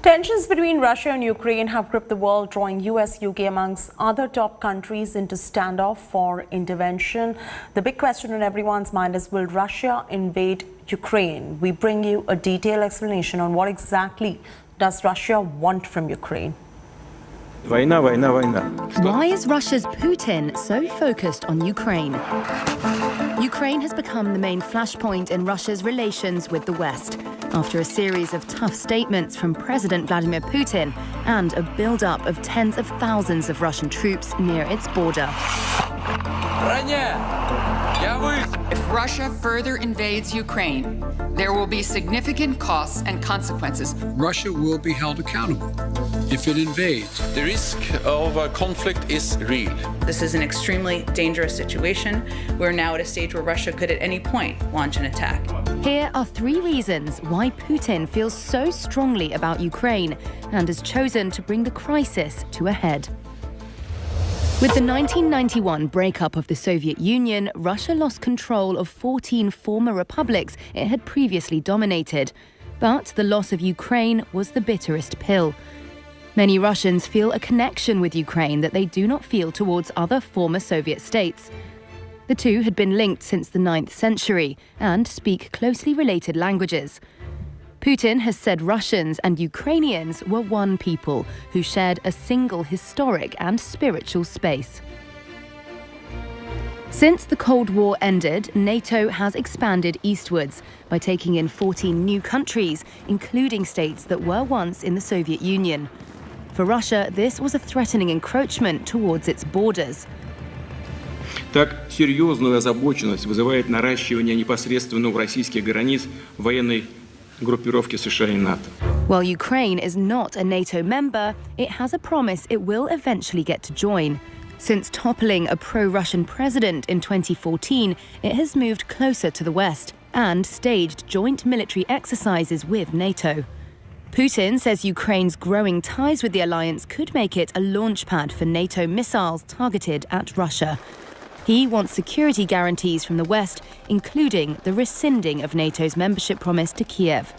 Tensions between Russia and Ukraine have gripped the world, drawing US, UK amongst other top countries into standoff for intervention. The big question on everyone's mind is, will Russia invade Ukraine? We bring you a detailed explanation on what exactly does Russia want from Ukraine. Война, война, война. Why is Russia's Putin so focused on Ukraine? Ukraine has become the main flashpoint in Russia's relations with the West, after a series of tough statements from President Vladimir Putin and a build-up of tens of thousands of Russian troops near its border. If Russia further invades Ukraine, there will be significant costs and consequences. Russia will be held accountable if it invades. The risk of a conflict is real. This is an extremely dangerous situation. We're now at a stage where Russia could at any point launch an attack. Here are 3 reasons why Putin feels so strongly about Ukraine and has chosen to bring the crisis to a head. With the 1991 breakup of the Soviet Union, Russia lost control of 14 former republics it had previously dominated. But the loss of Ukraine was the bitterest pill. Many Russians feel a connection with Ukraine that they do not feel towards other former Soviet states. The two had been linked since the 9th century and speak closely related languages. Putin has said Russians and Ukrainians were one people who shared a single historic and spiritual space. Since the Cold War ended, NATO has expanded eastwards by taking in 14 new countries, including states that were once in the Soviet Union. For Russia, this was a threatening encroachment towards its borders. Так серьезную озабоченность вызывает наращивание непосредственно у российских границ военной группировки США и НАТО. While Ukraine is not a NATO member, it has a promise it will eventually get to join. Since toppling a pro-Russian president in 2014, it has moved closer to the West and staged joint military exercises with NATO. Putin says Ukraine's growing ties with the alliance could make it a launchpad for NATO missiles targeted at Russia. He wants security guarantees from the West, including the rescinding of NATO's membership promise to Kiev.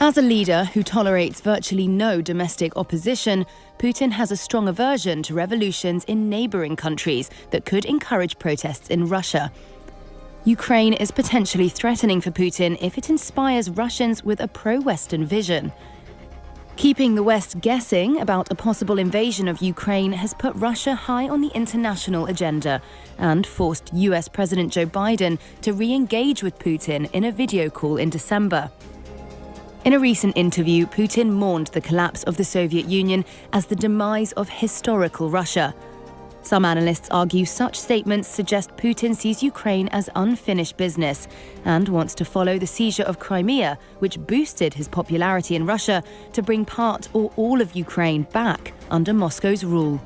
As a leader who tolerates virtually no domestic opposition, Putin has a strong aversion to revolutions in neighboring countries that could encourage protests in Russia. Ukraine is potentially threatening for Putin if it inspires Russians with a pro-Western vision. Keeping the West guessing about a possible invasion of Ukraine has put Russia high on the international agenda and forced US President Joe Biden to re-engage with Putin in a video call in December. In a recent interview, Putin mourned the collapse of the Soviet Union as the demise of historical Russia. Some analysts argue such statements suggest Putin sees Ukraine as unfinished business and wants to follow the seizure of Crimea, which boosted his popularity in Russia, to bring part or all of Ukraine back under Moscow's rule.